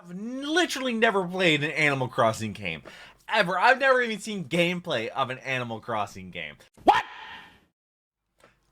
literally never played an Animal Crossing game. Ever. I've never even seen gameplay of an Animal Crossing game. What?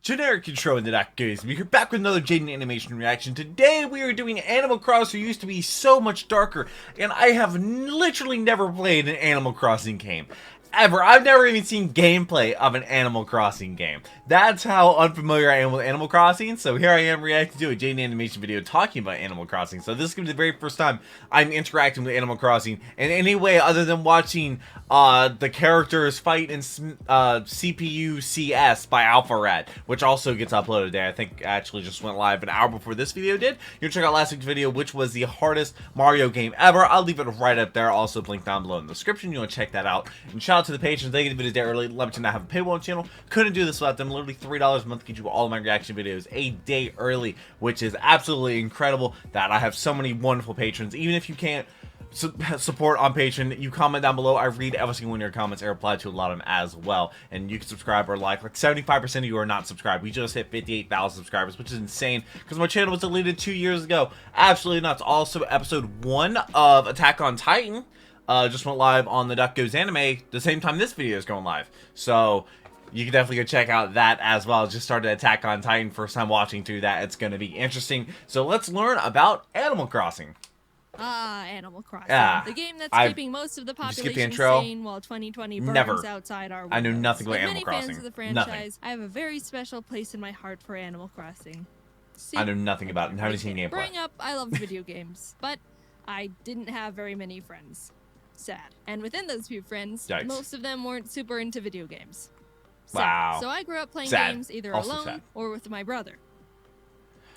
Generic intro into that, guys. We're back with another Jaiden animation reaction. Today we are doing Animal Crossing, used to be so much darker, and I have literally never played an Animal Crossing game. Ever. I've never even seen gameplay of an Animal Crossing game. That's how unfamiliar I am with Animal Crossing. So here I am reacting to a Jaiden animation video talking about Animal Crossing. So this is going to be the very first time I'm interacting with Animal Crossing in any way other than watching the characters fight in CPU CS by Alpharad, which also gets uploaded today. I think actually just went live an hour before this video did. You can check out last week's video, which was the hardest Mario game ever. I'll leave it right up there. Also linked down below in the description. You want to check that out. And shout out to the patrons. They get the video day early. Love to not have a paywall channel. Couldn't do this without them. Literally $3 a month gets you all of my reaction videos a day early, which is absolutely incredible that I have so many wonderful patrons. Even if you can't support on Patreon, you comment down below. I read every single one of your comments. I reply to a lot of them as well. And you can subscribe or like 75% of you are not subscribed. We just hit 58,000 subscribers, which is insane because my channel was deleted 2 years ago. Absolutely nuts. Also, episode 1 of Attack on Titan just went live on the Duck Goes Anime the same time this video is going live. So you can definitely go check out that as well. Just started Attack on Titan, first time watching through that. It's going to be interesting. So let's learn about Animal Crossing. Animal Crossing. Yeah, the game that's keeping most of the skip the population intro. sane while 2020 burns outside our windows. I knew nothing about Like Animal many Crossing. fans of the franchise, I have a very special place in my heart for Animal Crossing. See, I know nothing about it and haven't seen gameplay. Growing up, I loved video games, but I didn't have very many friends. Sad. And within those few friends, Yikes. most of them weren't super into video games. Sad. Wow. So I grew up playing Sad. games either Also alone sad. or with my brother.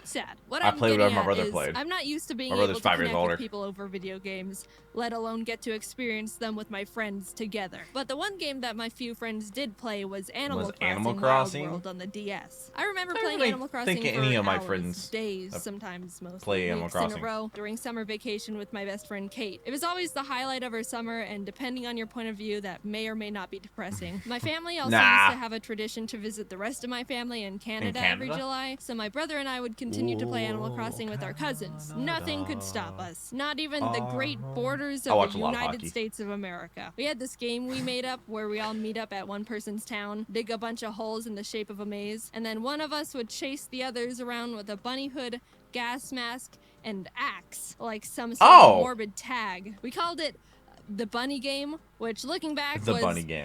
Sad. What I I'm played getting whatever my at brother is played. I'm not used to being My able brother's to 5 years connect older. with people over video games, let alone get to experience them with my friends together. But the one game that my few friends did play was Animal Crossing Wild World on the DS. I remember playing really Animal Crossing think for any of my hours, friends days, sometimes most play Animal weeks in Crossing. a row during summer vacation with my best friend Kate. It was always the highlight of our summer, and depending on your point of view, that may or may not be depressing. My family also used to have a tradition to visit the rest of my family in Canada every July, so my brother and I would continue to play Animal Crossing with our cousins. Nothing could stop us. Not even the great borders of the United States of America. We had this game we made up where we all meet up at one person's town, dig a bunch of holes in the shape of a maze, and then one of us would chase the others around with a bunny hood, gas mask, and axe, like some sort of morbid tag. We called it the bunny game, which looking back was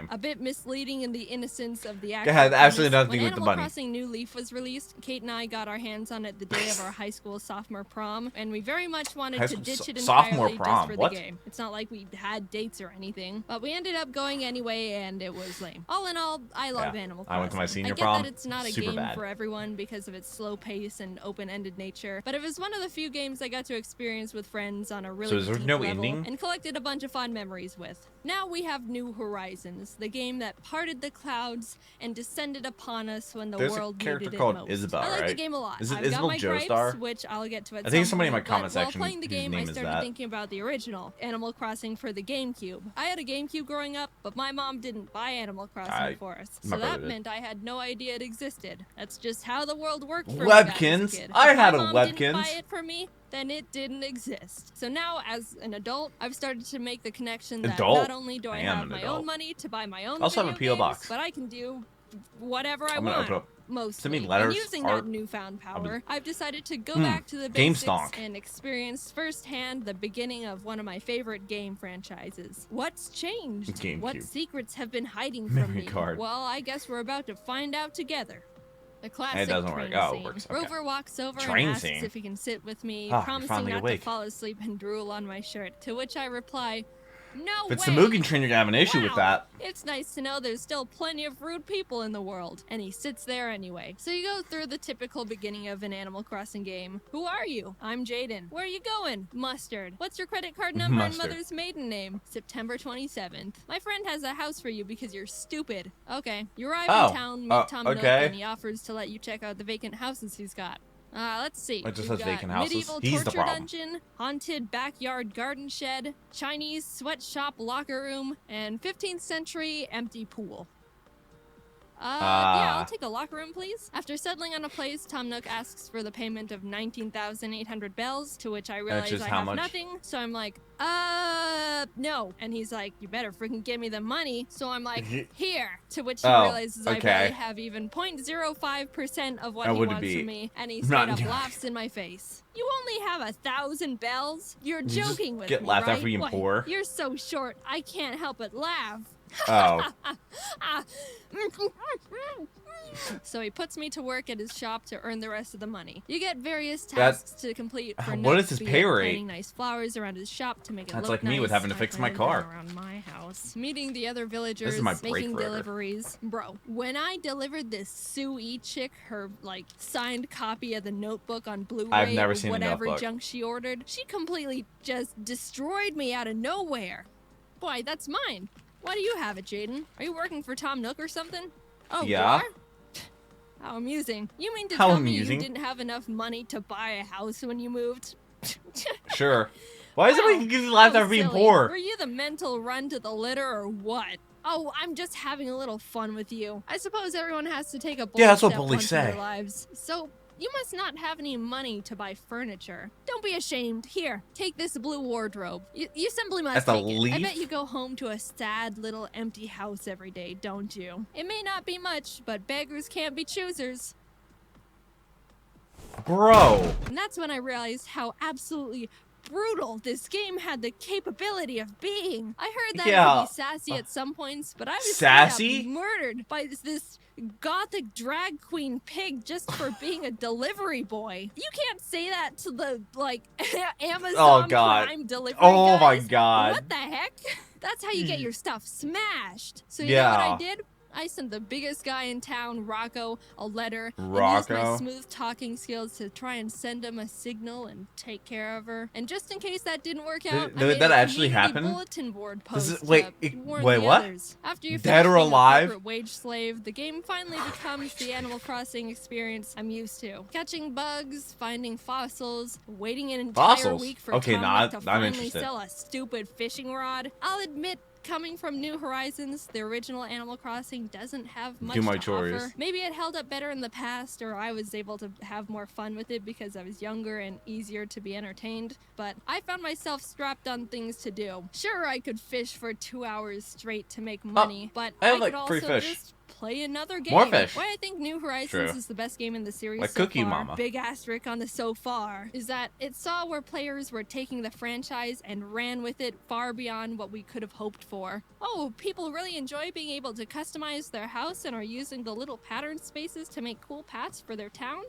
a bit misleading in the innocence of the actual had absolutely nothing when with the Animal bunny. Crossing New Leaf was released, Kate and I got our hands on it the day of our high school sophomore prom, and we very much wanted to ditch it entirely just for the game. It's not like we had dates or anything, but we ended up going anyway, and it was lame. All in all, I love Animal Crossing. I went to my senior I get prom. that it's not a game for everyone because of its slow pace and open-ended nature, but it was one of the few games I got to experience with friends on a really deep level and collected a bunch of fond memories with. Now we have New Horizons, the game that parted the clouds and descended upon us when the world needed it most. Isabel, I like right? the game a lot. Is it I've Isabel got my gripes, Joestar? which I'll get to at I think some somebody in my point, comment but section while playing the game, I whose name is started that. thinking about the original, Animal Crossing for the GameCube. I had a GameCube growing up, but my mom didn't buy Animal Crossing for us, so that meant I had no idea it existed. That's just how the world worked for me back as a kid. I had a If my mom Webkins. didn't buy it for me, then it didn't exist. So now, as an adult, I've started to make the connection that not only do I have my own money to buy my own also video have a P.O. games, box. but I can do whatever I I'm gonna want. open up. Mostly. Send me letters, and using art. that newfound power, I've decided to go back to the basics and experience firsthand the beginning of one of my favorite game franchises. What's changed? GameCube. What secrets have been hiding from me? Well, I guess we're about to find out together. The classic train scene. Rover walks over and asks if he can sit with me, promising not to fall asleep and drool on my shirt, to which I reply, "No way! If it's the Mugen Train, you're gonna have an issue with that." It's nice to know there's still plenty of rude people in the world. And he sits there anyway. So you go through the typical beginning of an Animal Crossing game. Who are you? I'm Jaden. Where are you going? Mustard. What's your credit card number and mother's maiden name? September 27th. My friend has a house for you because you're stupid. Okay. You arrive in town, meet Tom Nook, and he offers to let you check out the vacant houses he's got. Let's see. It just says vacant houses. Medieval torture dungeon, haunted backyard garden shed, Chinese sweatshop locker room, and 15th century empty pool. Yeah, I'll take a locker room, please. After settling on a place, Tom Nook asks for the payment of 19,800 bells, to which I realize I have nothing. So I'm like, no. And he's like, you better freaking give me the money. So I'm like, here. To which he realizes I barely have even 0.05% of what he wants from me. And he straight up laughs in my face. You only have 1,000 bells? You're joking with me, get laughed right? at for being poor? You're so short, I can't help but laugh. Oh. So he puts me to work at his shop to earn the rest of the money. You get various tasks to complete for what is his pay rate? Planting nice flowers around his shop to make it look nice. That's like me with having to fix my car. Around my house. Meeting the other villagers, making deliveries. Bro, when I delivered this Sue chick her like signed copy of the Notebook on Blu-ray, I've never seen whatever the Notebook. junk she ordered, she completely just destroyed me out of nowhere. Boy, that's mine. Why do you have it, Jaden? Are you working for Tom Nook or something? Oh, yeah. You are? How amusing. You mean to tell me you didn't have enough money to buy a house when you moved? Sure. Why is everybody getting laughed at for being poor? Were you the mental run to the litter or what? Oh, I'm just having a little fun with you. I suppose everyone has to take a bold that's what step bullies once say. in their lives. So, you must not have any money to buy furniture. Don't be ashamed. Here, take this blue wardrobe. You simply must take it. I bet you go home to a sad little empty house every day, don't you? It may not be much, but beggars can't be choosers. Bro. And that's when I realized how absolutely brutal this game had the capability of being. I heard that it could be sassy at some points, but I was sassy murdered by this gothic drag queen pig just for being a delivery boy. You can't say that to the like Amazon Prime delivery guys. My god. What the heck? That's how you get your stuff smashed. So you know what I did? I sent the biggest guy in town, Rocco, a letter. And used my smooth talking skills to try and send him a signal and take care of her. And just in case that didn't work out, I made a community bulletin board post to warn the others. After you finish being a corporate wage slave, the game finally becomes the Animal Crossing experience I'm used to. Catching bugs, finding fossils, waiting an entire week for Tom to finally sell a stupid fishing rod. I'll admit, coming from New Horizons, the original Animal Crossing doesn't have much to offer. Maybe it held up better in the past, or I was able to have more fun with it because I was younger and easier to be entertained, but I found myself strapped on things to do. Sure, I could fish for 2 hours straight to make money, but I could also just play another game. More fish. Why I think New Horizons is the best game in the series like so Cookie far, Mama. big asterisk on the so far, is that it saw where players were taking the franchise and ran with it far beyond what we could have hoped for. Oh, people really enjoy being able to customize their house and are using the little pattern spaces to make cool paths for their town?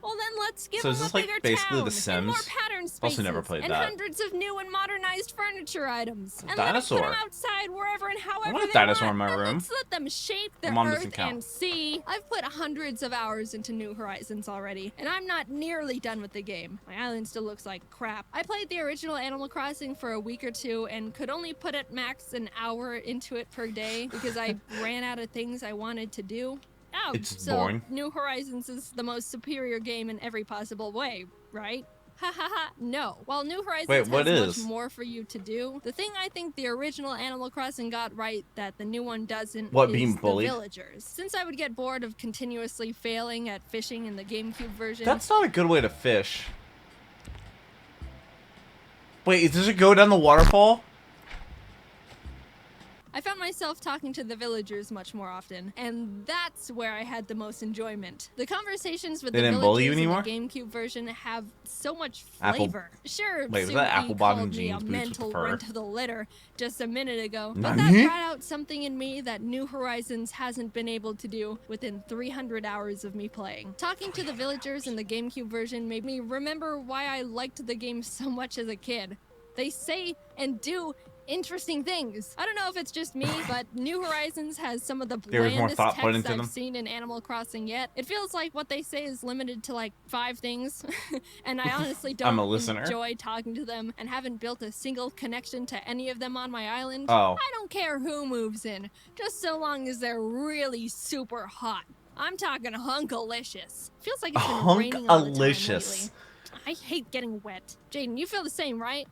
Well, then let's give them a bigger town, and more pattern spaces, and hundreds of new and modernized furniture items. And let us put them outside wherever and however they want. Dinosaur in my room. Let's let them shape the earth and sea. I've put hundreds of hours into New Horizons already, and I'm not nearly done with the game. My island still looks like crap. I played the original Animal Crossing for a week or two and could only put at max an hour into it per day because I ran out of things I wanted to do. Oh, it's boring. New Horizons is the most superior game in every possible way, right? Ha ha ha, no. While New Horizons has much more for you to do, the thing I think the original Animal Crossing got right that the new one doesn't is being bullied? The villagers. Since I would get bored of continuously failing at fishing in the GameCube version... That's not a good way to fish. Wait, does it go down the waterfall? I found myself talking to the villagers much more often, and that's where I had the most enjoyment. The conversations with the villagers in the GameCube version have so much flavor. Sure, was that Apple called me a mental run to the litter just a minute ago, but that brought out something in me that New Horizons hasn't been able to do within 300 hours of me playing. Talking to the villagers in the GameCube version made me remember why I liked the game so much as a kid. They say and do interesting things. I don't know if it's just me, but New Horizons has some of the blandest text I've seen in Animal Crossing yet. It feels like what they say is limited to like 5 things, and I honestly don't enjoy talking to them and haven't built a single connection to any of them on my island. I don't care who moves in, just so long as they're really super hot. I'm talking hunkalicious. Feels like it's been raining all the time lately. I hate getting wet. Jaden, you feel the same, right?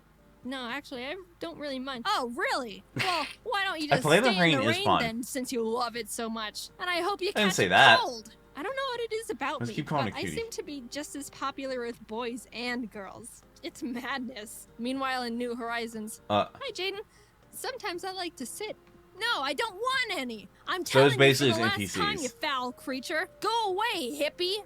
No, actually, I don't really mind. Oh, really? Well, why don't you just Play stay the Rain in the is rain fun. then, since you love it so much? And I hope you I didn't catch say a that. cold. I don't know what it is about Let's me, keep calling but it I cutie. seem to be just as popular with boys and girls. It's madness. Meanwhile, in New Horizons... Hi, Jaden. Sometimes I like to sit. No, I don't want any. I'm telling you for the last time, you foul creature. Go away, hippie.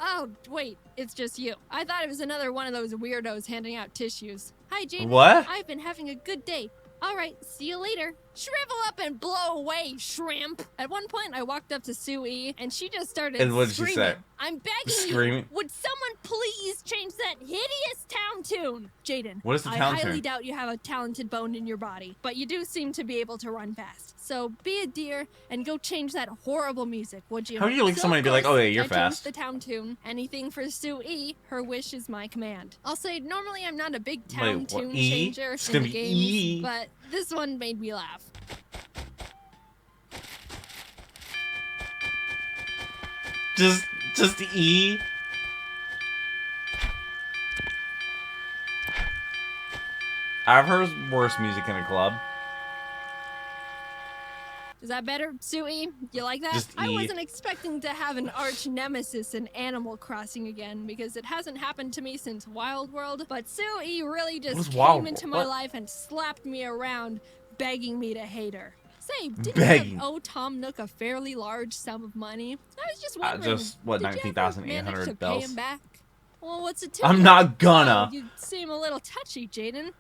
Oh, wait, it's just you. I thought it was another one of those weirdos handing out tissues. Hi, Jaden. What? I've been having a good day. All right, see you later. Shrivel up and blow away, shrimp. At one point, I walked up to Sue-E, and she just started screaming. And what did she say? I'm begging you, would someone please change that hideous town tune? Jaden, what is the town I highly tune? doubt you have a talented bone in your body, but you do seem to be able to run fast. So be a dear and go change that horrible music, would you? How do you like somebody be like, oh yeah, you're fast? I changed the town tune. Anything for Sue-E, her wish is my command. I'll say normally I'm not a big town tune changer in the games, but this one made me laugh. Just E. I've heard worse music in a club. Is that better, Sue-E? You like that? Just E. I wasn't expecting to have an arch nemesis in Animal Crossing again, because it hasn't happened to me since Wild World, but Sue-E really just came into my life and slapped me around, begging me to hate her. Say, didn't you owe Tom Nook a fairly large sum of money? I was just wondering, what, did you ever manage to pay him back? Well, what's it to I'm not gonna. Oh, you seem a little touchy, Jaden.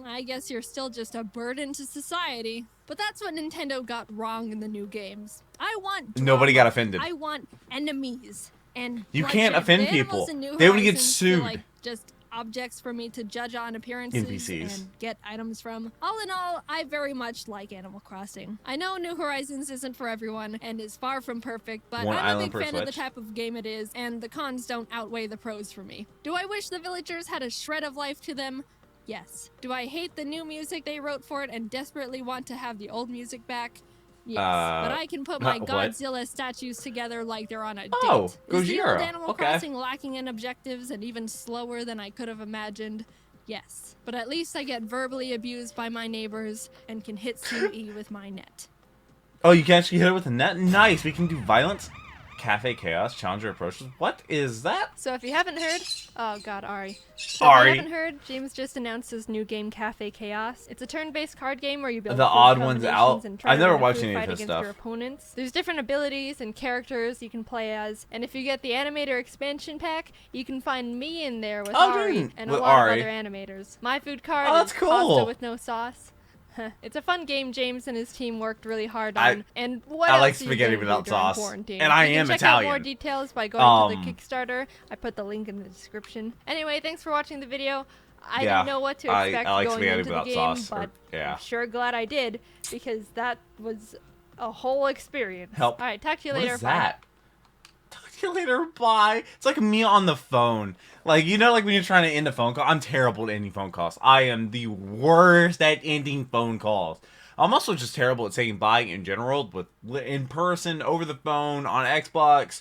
I guess you're still just a burden to society. But that's what Nintendo got wrong in the new games. I want drama. Nobody got offended. I want enemies and you can't offend people. They would get sued. Like just objects for me to judge on appearances NPCs. and get items from. All in all, I very much like Animal Crossing. I know New Horizons isn't for everyone and is far from perfect, but I'm a big fan of the type of game it is, and the cons don't outweigh the pros for me. Do I wish the villagers had a shred of life to them? Yes. Do I hate the new music they wrote for it and desperately want to have the old music back? Yes. But I can put my Godzilla statues together like they're on a date. Oh, Gojira. Is the old Animal Crossing lacking in objectives and even slower than I could have imagined? Yes. But at least I get verbally abused by my neighbors and can hit Sue-E with my net. Oh, you can actually hit it with a net? Nice. We can do violence. Cafe Chaos, Challenger approaches. What is that? So if you haven't heard... Oh god, Ari. So Ari. If you haven't heard, James just announced his new game, Cafe Chaos. It's a turn-based card game where you build the odd ones out. I've never watched any of this stuff. Your opponents. There's different abilities and characters you can play as, and if you get the Animator expansion pack, you can find me in there with Ari and a lot of other animators. My food card is pasta with no sauce. It's a fun game James and his team worked really hard on. And what I like spaghetti without sauce. And I am check Italian. Out more details by going to the Kickstarter. I put the link in the description. Anyway, thanks for watching the video. I didn't know what to expect going into the game, but I'm sure glad I did, because that was a whole experience. Help. All right, talk to you later. What is that? Talk to you later. Bye. It's like me on the phone. Like, you know, like when you're trying to end a phone call. I'm terrible at ending phone calls. I am the worst at ending phone calls. I'm also just terrible at saying bye in general, with in person, over the phone, on Xbox,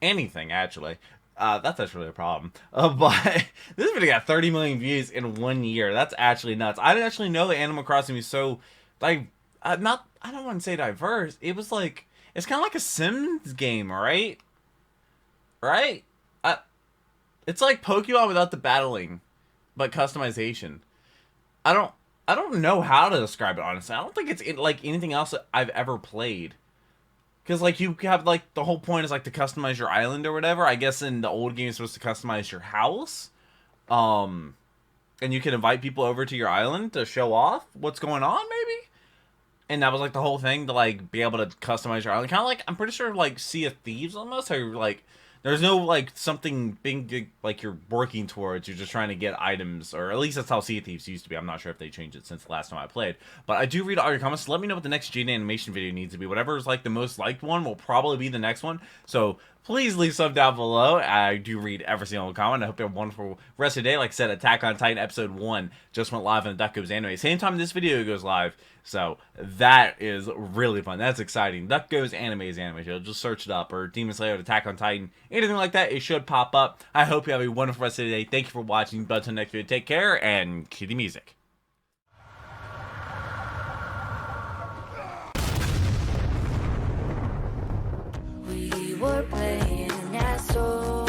anything actually. That's actually a problem. But this video got 30 million views in 1 year. That's actually nuts. I didn't actually know that Animal Crossing was so, like, I don't want to say diverse. It was like, it's kind of like a Sims game, right? Right? It's like Pokemon without the battling, but customization. I don't know how to describe it, honestly. I don't think it's like anything else that I've ever played. Because, like, you have, like, the whole point is, like, to customize your island or whatever. I guess in the old game, you're supposed to customize your house. And you can invite people over to your island to show off what's going on, maybe? And that was, like, the whole thing, to, like, be able to customize your island. Kind of like, I'm pretty sure, like, Sea of Thieves, almost. How you're, like, there's no, like, something big, like, you're working towards. You're just trying to get items. Or at least that's how Sea of Thieves used to be. I'm not sure if they changed it since the last time I played. But I do read all your comments. So let me know what the next Jaden animation video needs to be. Whatever is, like, the most liked one will probably be the next one. So please leave some down below. I do read every single comment. I hope you have a wonderful rest of the day. Like I said, Attack on Titan Episode 1 just went live on the Duck Goes Anime. Same time this video goes live. So that is really fun. That's exciting. Duck Goes Anime's anime show. Just search it up. Or Demon Slayer, Attack on Titan. Anything like that, it should pop up. I hope you have a wonderful rest of the day. Thank you for watching. But until next video, take care and cue the music. were playing assholes.